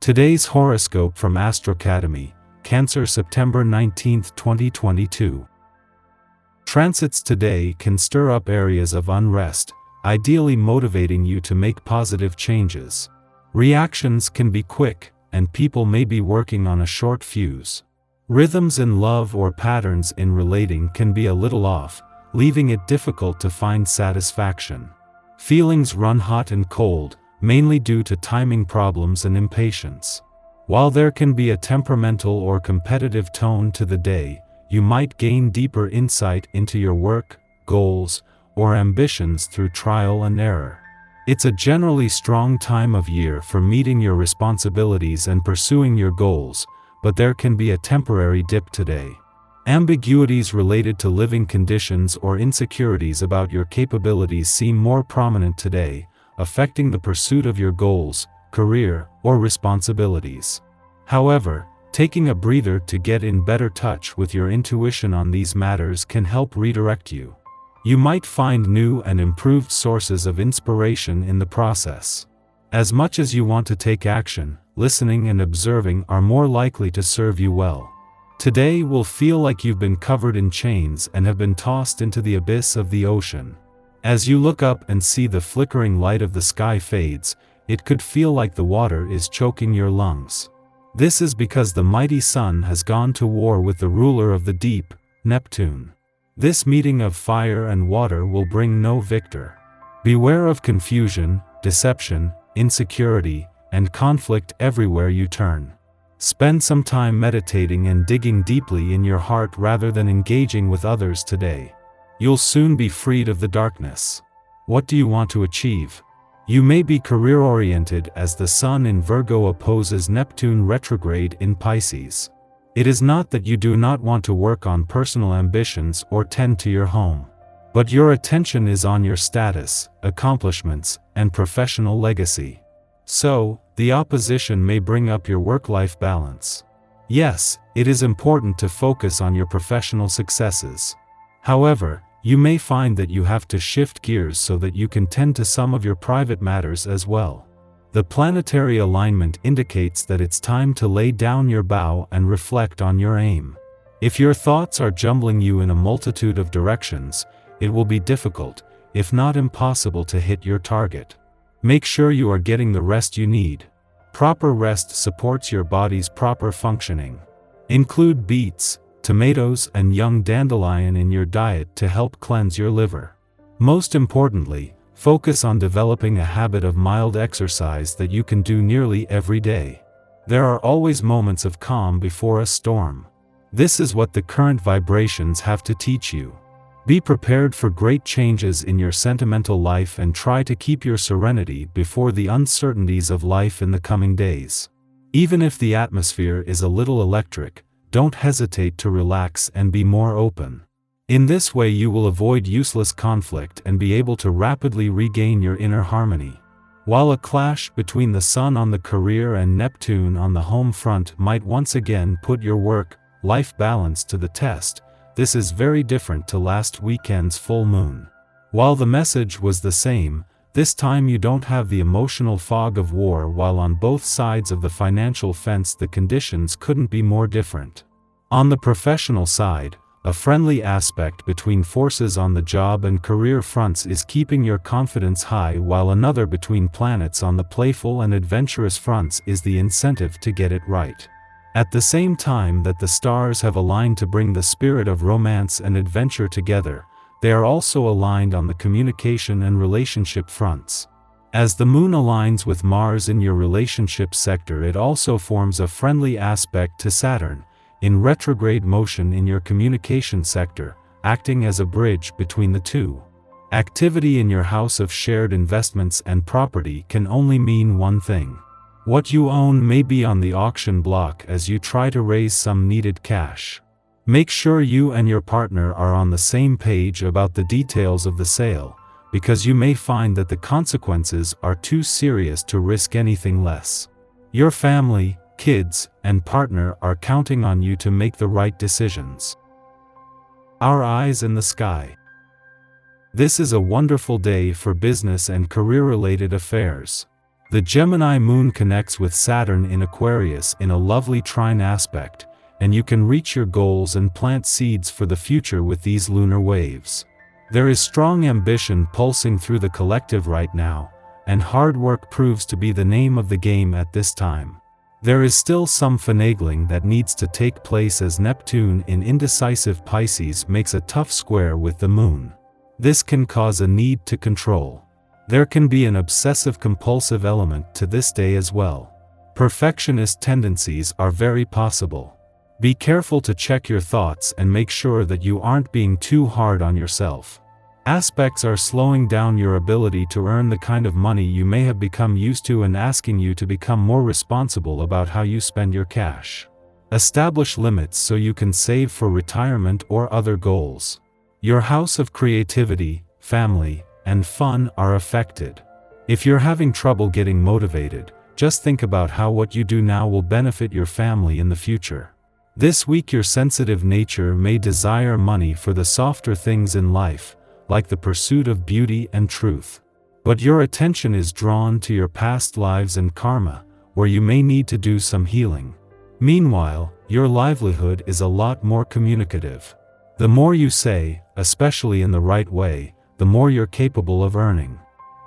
Today's horoscope from Astrocademy, Cancer, September 19, 2022. Transits today can stir up areas of unrest, ideally motivating you to make positive changes. Reactions can be quick, and people may be working on a short fuse. Rhythms in love or patterns in relating can be a little off, leaving it difficult to find satisfaction. Feelings run hot and cold, mainly due to timing problems and impatience. While there can be a temperamental or competitive tone to the day, you might gain deeper insight into your work, goals, or ambitions through trial and error. It's a generally strong time of year for meeting your responsibilities and pursuing your goals, but there can be a temporary dip today. Ambiguities related to living conditions or insecurities about your capabilities seem more prominent today, affecting the pursuit of your goals, career, or responsibilities. However, taking a breather to get in better touch with your intuition on these matters can help redirect you. You might find new and improved sources of inspiration in the process. As much as you want to take action, listening and observing are more likely to serve you well. Today will feel like you've been covered in chains and have been tossed into the abyss of the ocean. As you look up and see the flickering light of the sky fades, it could feel like the water is choking your lungs. This is because the mighty sun has gone to war with the ruler of the deep, Neptune. This meeting of fire and water will bring no victor. Beware of confusion, deception, insecurity, and conflict everywhere you turn. Spend some time meditating and digging deeply in your heart rather than engaging with others today. You'll soon be freed of the darkness. What do you want to achieve? You may be career-oriented as the Sun in Virgo opposes Neptune retrograde in Pisces. It is not that you do not want to work on personal ambitions or tend to your home. But your attention is on your status, accomplishments, and professional legacy. So, the opposition may bring up your work-life balance. Yes, it is important to focus on your professional successes. However, you may find that you have to shift gears so that you can tend to some of your private matters as well. The planetary alignment indicates that it's time to lay down your bow and reflect on your aim. If your thoughts are jumbling you in a multitude of directions, it will be difficult, if not impossible, to hit your target. Make sure you are getting the rest you need. Proper rest supports your body's proper functioning. Include beets, tomatoes, and young dandelion in your diet to help cleanse your liver. Most importantly, focus on developing a habit of mild exercise that you can do nearly every day. There are always moments of calm before a storm. This is what the current vibrations have to teach you. Be prepared for great changes in your sentimental life and try to keep your serenity before the uncertainties of life in the coming days. Even if the atmosphere is a little electric, don't hesitate to relax and be more open. In this way you will avoid useless conflict and be able to rapidly regain your inner harmony. While a clash between the Sun on the career and Neptune on the home front might once again put your work-life balance to the test, this is very different to last weekend's full moon. While the message was the same, this time you don't have the emotional fog of war, while on both sides of the financial fence the conditions couldn't be more different. On the professional side, a friendly aspect between forces on the job and career fronts is keeping your confidence high, while another between planets on the playful and adventurous fronts is the incentive to get it right. At the same time that the stars have aligned to bring the spirit of romance and adventure together, they are also aligned on the communication and relationship fronts. As the moon aligns with Mars in your relationship sector, it also forms a friendly aspect to Saturn, in retrograde motion in your communication sector, acting as a bridge between the two. Activity in your house of shared investments and property can only mean one thing. What you own may be on the auction block as you try to raise some needed cash. Make sure you and your partner are on the same page about the details of the sale, because you may find that the consequences are too serious to risk anything less. Your family, kids, and partner are counting on you to make the right decisions. Our eyes in the sky. This is a wonderful day for business and career-related affairs. The Gemini moon connects with Saturn in Aquarius in a lovely trine aspect, and you can reach your goals and plant seeds for the future with these lunar waves. There is strong ambition pulsing through the collective right now, and hard work proves to be the name of the game at this time. There is still some finagling that needs to take place as Neptune in indecisive Pisces makes a tough square with the moon. This can cause a need to control. There can be an obsessive-compulsive element to this day as well. Perfectionist tendencies are very possible. Be careful to check your thoughts and make sure that you aren't being too hard on yourself. Aspects are slowing down your ability to earn the kind of money you may have become used to and asking you to become more responsible about how you spend your cash. Establish limits so you can save for retirement or other goals. Your house of creativity, family, and fun are affected. If you're having trouble getting motivated, just think about how what you do now will benefit your family in the future. This week your sensitive nature may desire money for the softer things in life, like the pursuit of beauty and truth. But your attention is drawn to your past lives and karma, where you may need to do some healing. Meanwhile, your livelihood is a lot more communicative. The more you say, especially in the right way, the more you're capable of earning.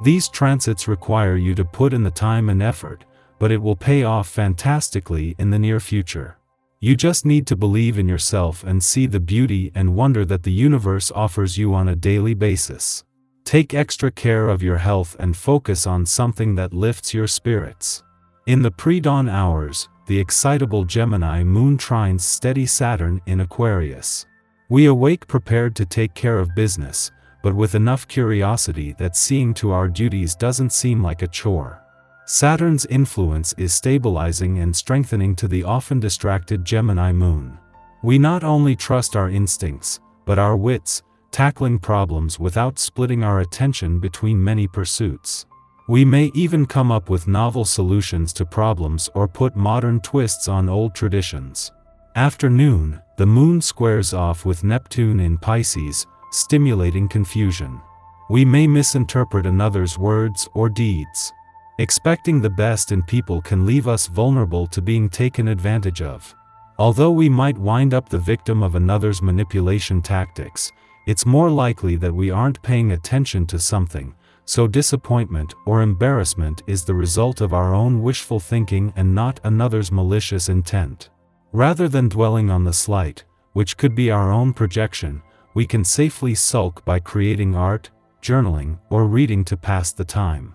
These transits require you to put in the time and effort, but it will pay off fantastically in the near future. You just need to believe in yourself and see the beauty and wonder that the universe offers you on a daily basis. Take extra care of your health and focus on something that lifts your spirits. In the pre-dawn hours, the excitable Gemini moon trines steady Saturn in Aquarius. We awake prepared to take care of business, but with enough curiosity that seeing to our duties doesn't seem like a chore. Saturn's influence is stabilizing and strengthening to the often distracted Gemini moon. We not only trust our instincts, but our wits, tackling problems without splitting our attention between many pursuits. We may even come up with novel solutions to problems or put modern twists on old traditions. After noon, the moon squares off with Neptune in Pisces, stimulating confusion. We may misinterpret another's words or deeds. Expecting the best in people can leave us vulnerable to being taken advantage of. Although we might wind up the victim of another's manipulation tactics, it's more likely that we aren't paying attention to something, so disappointment or embarrassment is the result of our own wishful thinking and not another's malicious intent. Rather than dwelling on the slight, which could be our own projection, we can safely sulk by creating art, journaling, or reading to pass the time.